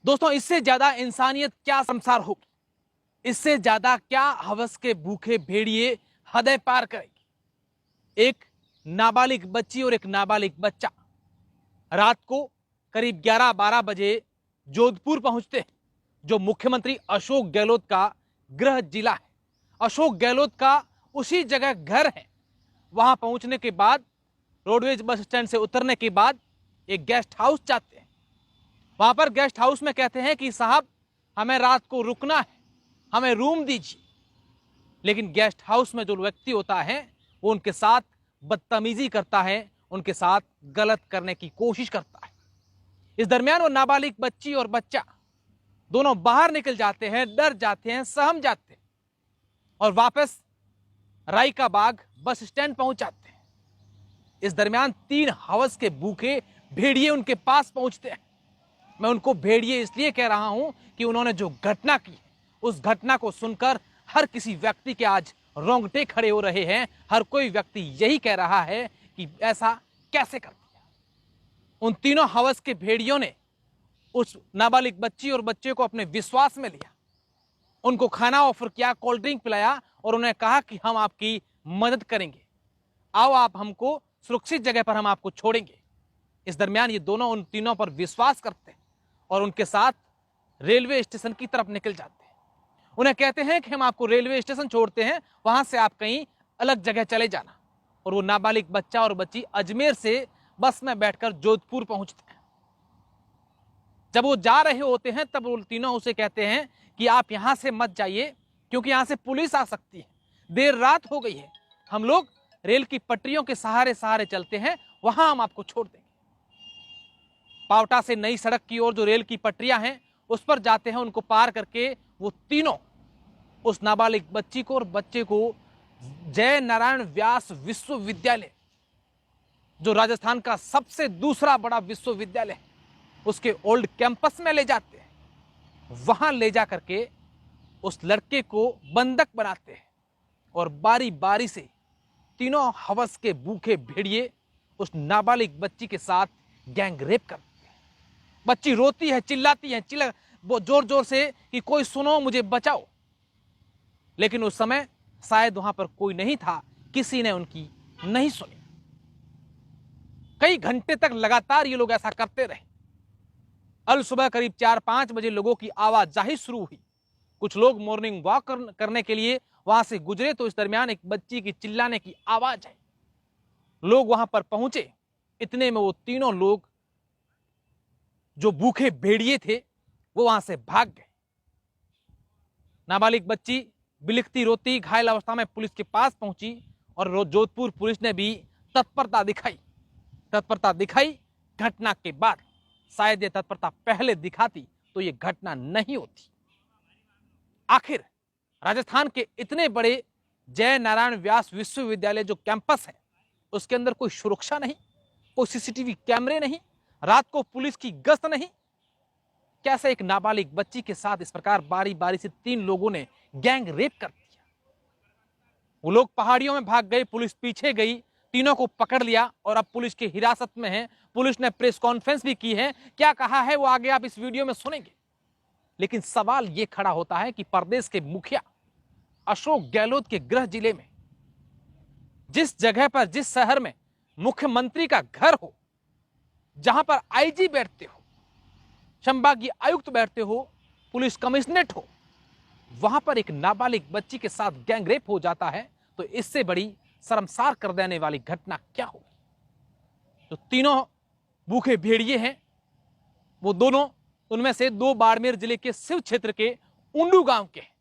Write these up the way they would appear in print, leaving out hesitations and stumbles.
दोस्तों, इससे ज्यादा इंसानियत क्या संसार होगी? इससे ज्यादा क्या हवस के भूखे भेड़िए हृदय पार करेगी? एक नाबालिग बच्ची और एक नाबालिग बच्चा रात को करीब 11-12 बजे जोधपुर पहुंचते हैं, जो मुख्यमंत्री अशोक गहलोत का गृह जिला है। अशोक गहलोत का उसी जगह घर है। वहां पहुंचने के बाद रोडवेज बस स्टैंड से उतरने के बाद एक गेस्ट हाउस जाते हैं। वहां पर गेस्ट हाउस में कहते हैं कि साहब, हमें रात को रुकना है, हमें रूम दीजिए। लेकिन गेस्ट हाउस में जो व्यक्ति होता है वो उनके साथ बदतमीजी करता है, उनके साथ गलत करने की कोशिश करता है। इस दरमियान वो नाबालिग बच्ची और बच्चा दोनों बाहर निकल जाते हैं, डर जाते हैं, सहम जाते हैं और वापस राई का बाग बस स्टैंड पहुंच जाते हैं। इस दरमियान 3 हवस के भूखे भेड़िए उनके पास पहुंचते हैं। मैं उनको भेड़िए इसलिए कह रहा हूं कि उन्होंने जो घटना की, उस घटना को सुनकर हर किसी व्यक्ति के आज रोंगटे खड़े हो रहे हैं। हर कोई व्यक्ति यही कह रहा है कि ऐसा कैसे कर दिया। उन तीनों हवस के भेड़ियों ने उस नाबालिग बच्ची और बच्चे को अपने विश्वास में लिया, उनको खाना ऑफर किया, कोल्ड ड्रिंक पिलाया और उन्हें कहा कि हम आपकी मदद करेंगे, आओ आप हमको सुरक्षित जगह पर हम आपको छोड़ेंगे। इस दरमियान ये दोनों उन तीनों पर विश्वास करते हैं और उनके साथ रेलवे स्टेशन की तरफ निकल जाते हैं। उन्हें कहते हैं कि हम आपको रेलवे स्टेशन छोड़ते हैं, वहां से आप कहीं अलग जगह चले जाना। और वो नाबालिग बच्चा और बच्ची अजमेर से बस में बैठकर जोधपुर पहुंचते हैं। जब वो जा रहे होते हैं तब वो तीनों उसे कहते हैं कि आप यहां से मत जाइए, क्योंकि यहां से पुलिस आ सकती है, देर रात हो गई है, हम लोग रेल की पटरियों के सहारे सहारे चलते हैं, वहां हम आपको छोड़ देंगे। पावटा से नई सड़क की ओर जो रेल की पटरियां हैं उस पर जाते हैं। उनको पार करके वो तीनों उस नाबालिग बच्ची को और बच्चे को जय नारायण व्यास विश्वविद्यालय, जो राजस्थान का सबसे दूसरा बड़ा विश्वविद्यालय है, उसके ओल्ड कैंपस में ले जाते हैं। वहां ले जा करके उस लड़के को बंधक बनाते हैं और बारी बारी से तीनों हवस के भूखे भेड़िए उस नाबालिग बच्ची के साथ गैंग रेप करते हैं। बच्ची रोती है, चिल्लाती है, जोर जोर से कि कोई सुनो, मुझे बचाओ। लेकिन उस समय शायद वहां पर कोई नहीं था, किसी ने उनकी नहीं सुनी। कई घंटे तक लगातार ये लोग ऐसा करते रहे। अल सुबह करीब 4-5 बजे लोगों की आवाजाही शुरू हुई। कुछ लोग मॉर्निंग वॉक करने के लिए वहां से गुजरे तो इस दरमियान एक बच्ची की चिल्लाने की आवाज आई। लोग वहां पर पहुंचे। इतने में वो तीनों लोग जो भूखे भेड़िए थे वो वहां से भाग गए। नाबालिग बच्ची बिलखती रोती घायल अवस्था में पुलिस के पास पहुंची और जोधपुर पुलिस ने भी तत्परता दिखाई। घटना के बाद शायद ये तत्परता पहले दिखाती तो ये घटना नहीं होती। आखिर राजस्थान के इतने बड़े जय नारायण व्यास विश्वविद्यालय जो कैंपस है, उसके अंदर कोई सुरक्षा नहीं, कोई सीसीटीवी कैमरे नहीं, रात को पुलिस की गश्त नहीं। कैसे एक नाबालिग बच्ची के साथ इस प्रकार बारी बारी से 3 लोगों ने गैंग रेप कर दिया? वो लोग पहाड़ियों में भाग गए, पुलिस पीछे गई, तीनों को पकड़ लिया और अब पुलिस की हिरासत में है। पुलिस ने प्रेस कॉन्फ्रेंस भी की है। क्या कहा है वो आगे आप इस वीडियो में सुनेंगे। लेकिन सवाल यह खड़ा होता है कि प्रदेश के मुखिया अशोक गहलोत के गृह जिले में, जिस जगह पर, जिस शहर में मुख्यमंत्री का घर हो, जहां पर आईजी बैठते हो, संभागीय आयुक्त बैठते हो, पुलिस कमिश्नरेट हो, वहां पर एक नाबालिग बच्ची के साथ गैंग रेप हो जाता है तो इससे बड़ी शर्मसार कर देने वाली घटना क्या होगी? तो तीनों भूखे भेड़िए हैं वो दोनों, उनमें से 2 बाड़मेर जिले के शिव क्षेत्र के उंडू गांव के हैं,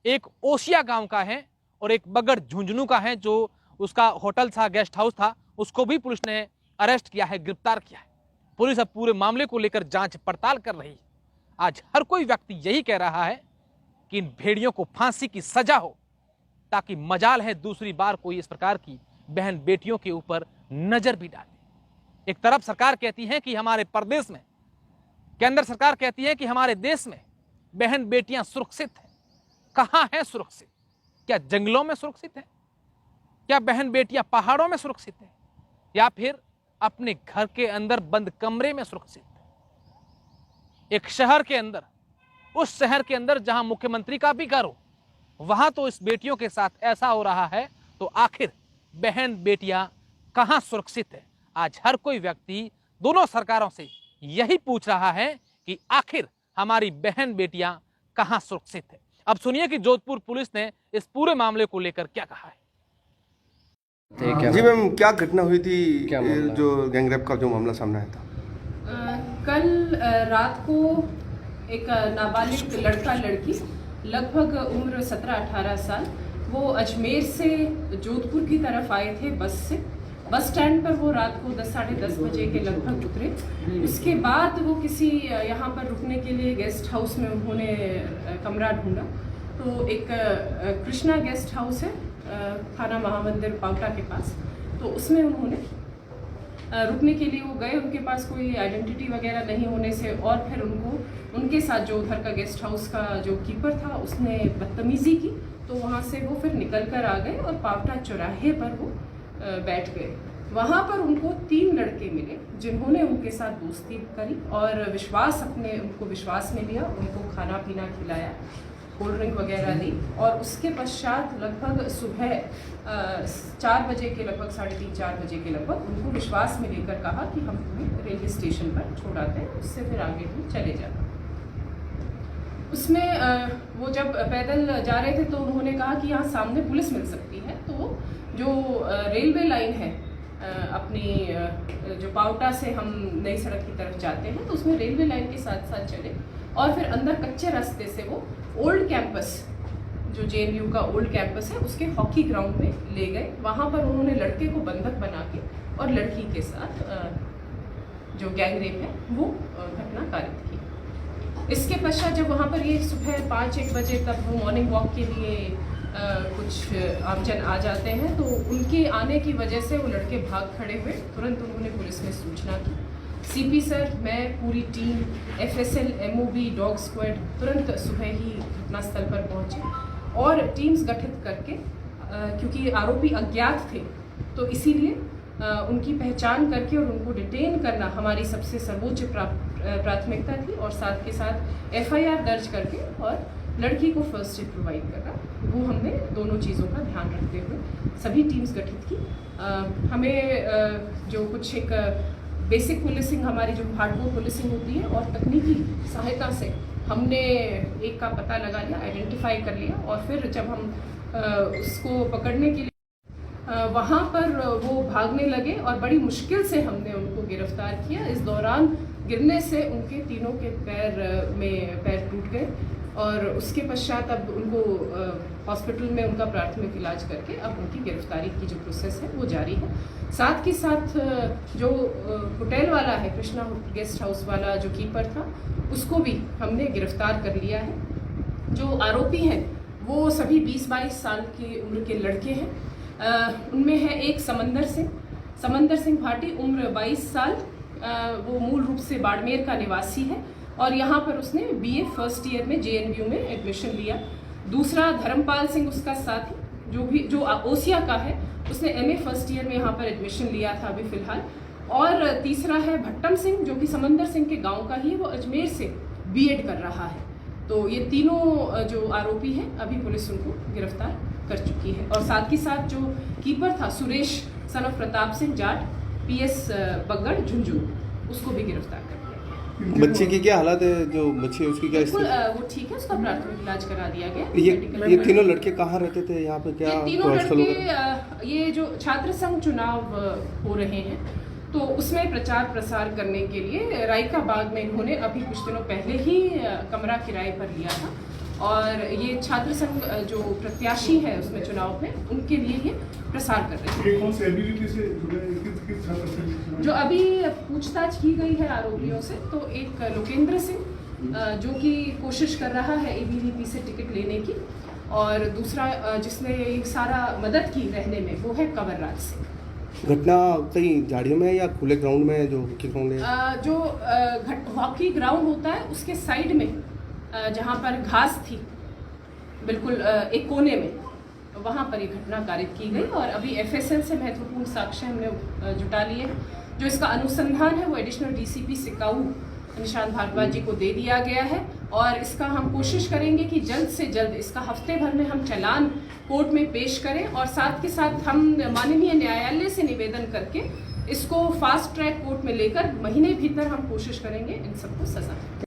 एक ओसिया गांव का है और एक बगड़ झुंझुनू का है। जो उसका होटल था, गेस्ट हाउस था, उसको भी पुलिस ने अरेस्ट किया है, गिरफ्तार किया है। पुलिस अब पूरे मामले को लेकर जांच पड़ताल कर रही है। आज हर कोई व्यक्ति यही कह रहा है कि इन भेड़ियों को फांसी की सजा हो, ताकि मजाल है दूसरी बार कोई इस प्रकार की बहन बेटियों के ऊपर नजर भी डाले। एक तरफ सरकार कहती है कि हमारे प्रदेश में, केंद्र सरकार कहती है कि हमारे देश में बहन बेटियां सुरक्षित हैं। कहां है सुरक्षित? क्या जंगलों में सुरक्षित है? क्या बहन बेटियां पहाड़ों में सुरक्षित है? या फिर अपने घर के अंदर बंद कमरे में सुरक्षित है? एक शहर के अंदर, उस शहर के अंदर जहां मुख्यमंत्री का भी घर हो, वहां तो इस बेटियों के साथ ऐसा हो रहा है, तो आखिर बहन बेटियां कहां सुरक्षित है? आज हर कोई व्यक्ति दोनों सरकारों से यही पूछ रहा है कि आखिर हमारी बहन बेटियां कहां सुरक्षित है। अब सुनिए कि जोधपुर पुलिस ने इस पूरे मामले को लेकर क्या कहा है। जी मैम, क्या घटना हुई थी? क्या मामला? जो गैंगरेप का जो मामला सामने आया था। कल रात को एक नाबालिग लड़का लड़की लगभग उम्र 17-18 साल वो अजमेर से जोधपुर की तरफ आए थे बस से। बस स्टैंड पर वो रात को 10-10:30 बजे के लगभग उतरे। उसके बाद वो किसी यहाँ पर रुकने के लिए गेस्ट हाउस में उन्होंने कमरा ढूंढा। तो एक कृष्णा गेस्ट हाउस है थाना महामंदिर पावटा के पास, तो उसमें उन्होंने रुकने के लिए वो गए। उनके पास कोई आइडेंटिटी वगैरह नहीं होने से और फिर उनके साथ जो उधर का गेस्ट हाउस का जो कीपर था उसने बदतमीज़ी की, तो वहाँ से वो फिर निकल कर आ गए और पावटा चौराहे पर वो बैठ गए। वहाँ पर उनको 3 लड़के मिले जिन्होंने उनके साथ दोस्ती करी और उनको विश्वास में लिया, उनको खाना पीना खिलाया, कोल्ड ड्रिंक वगैरह दी और उसके पश्चात लगभग सुबह 4 बजे के लगभग 3:30-4 बजे के लगभग उनको विश्वास में लेकर कहा कि हम तुम्हें रेलवे स्टेशन पर छोड़ाते हैं, उससे फिर आगे तुम चले जाना। उसमें वो जब पैदल जा रहे थे तो उन्होंने कहा कि यहाँ सामने पुलिस मिल सकती है। तो जो रेलवे लाइन है अपनी जो पावटा से हम नई सड़क की तरफ जाते हैं, तो उसमें रेलवे लाइन के साथ साथ चले और फिर अंदर कच्चे रास्ते से वो ओल्ड कैंपस, जो JNU का ओल्ड कैंपस है, उसके हॉकी ग्राउंड में ले गए। वहाँ पर उन्होंने लड़के को बंधक बना के और लड़की के साथ जो गैंगरेप है वो घटना कारित की। इसके पश्चात जब वहाँ पर ये सुबह 5-1 बजे तक वो मॉर्निंग वॉक के लिए कुछ आमजन आ जाते हैं, तो उनके आने की वजह से वो लड़के भाग खड़े हुए। तुरंत उन्होंने पुलिस में सूचना की। CP सर, मैं, पूरी team, FSL, MOB, dog squad तुरंत सुबह ही घटनास्थल पर पहुंचे और टीम्स गठित करके, क्योंकि आरोपी अज्ञात थे तो इसीलिए उनकी पहचान करके और उनको डिटेन करना हमारी सबसे सर्वोच्च प्राथमिकता थी और साथ के साथ FIR दर्ज करके और लड़की को फर्स्ट एड प्रोवाइड करना, वो हमने दोनों चीज़ों का ध्यान रखते हुए सभी टीम्स गठित की। हमें जो कुछ एक बेसिक पुलिसिंग, हमारी जो हार्डकोर पुलिसिंग होती है और तकनीकी सहायता से हमने एक का पता लगा लिया, आइडेंटिफाई कर लिया और फिर जब हम उसको पकड़ने के लिए वहाँ पर वो भागने लगे और बड़ी मुश्किल से हमने उनको गिरफ्तार किया। इस दौरान गिरने से उनके तीनों के पैर टूट गए और उसके पश्चात अब उनको हॉस्पिटल में उनका प्राथमिक इलाज करके अब उनकी गिरफ्तारी की जो प्रोसेस है वो जारी है। साथ के साथ जो होटल वाला है, कृष्णा गेस्ट हाउस वाला जो कीपर था, उसको भी हमने गिरफ्तार कर लिया है। जो आरोपी हैं वो सभी 20-22 साल की उम्र के लड़के हैं। उनमें है एक समंदर सिंह भाटी, उम्र 22 साल, वो मूल रूप से बाड़मेर का निवासी है और यहाँ पर उसने BA फर्स्ट ईयर में JNU में एडमिशन लिया। दूसरा धर्मपाल सिंह उसका साथी जो ओसिया का है, उसने MA फर्स्ट ईयर में यहाँ पर एडमिशन लिया था अभी फिलहाल। और तीसरा है भट्टम सिंह, जो कि समंदर सिंह के गांव का ही है, वो अजमेर से B.Ed कर रहा है। तो ये तीनों जो आरोपी हैं अभी पुलिस उनको गिरफ्तार कर चुकी है और साथ ही साथ जो कीपर था Suresh son of Pratap Singh Jat, PS बगड़ झुंझुनू, उसको भी गिरफ्तार कर दिया। बच्चे की क्या हालत है? जो बच्चे है उसकी क्या बिल्कुल स्थिति? वो ठीक है, उसका प्राथमिक इलाज करा दिया गया। ये तीनों लड़के कहाँ रहते थे? यहाँ पे क्या ये तीनों लड़के, ये जो छात्र संघ चुनाव हो रहे हैं तो उसमें प्रचार प्रसार करने के लिए रायका बाग में इन्होंने अभी कुछ दिनों पहले ही कमरा किराए पर लिया था और ये छात्र संघ जो प्रत्याशी है उसमें चुनाव में, उनके लिए ये प्रसार कर रहे हैं। कौन से ABVP से जुड़े, किस छात्र से? जो अभी पूछताछ की गई है आरोपियों से, तो एक लोकेंद्र सिंह जो कि कोशिश कर रहा है ABVP से टिकट लेने की, और दूसरा जिसने ये सारा मदद की रहने में, वो है कंवर राज सिंह। घटना कहीं झाड़ियों में या खुले ग्राउंड में, जो हॉकी ग्राउंड है? जो हॉकी ग्राउंड होता है उसके साइड में जहाँ पर घास थी बिल्कुल एक कोने में, वहाँ पर ये घटना कारित की गई और अभी FSL से महत्वपूर्ण साक्ष्य हमने जुटा लिए। जो इसका अनुसंधान है वो एडिशनल DCP सिकाऊ निशांत भारद्वाज जी को दे दिया गया है और इसका हम कोशिश करेंगे कि जल्द से जल्द इसका हफ्ते भर में हम चालान कोर्ट में पेश करें और साथ के साथ हम माननीय न्यायालय से निवेदन करके इसको फास्ट ट्रैक कोर्ट में लेकर महीने भीतर हम कोशिश करेंगे इन सबको सजा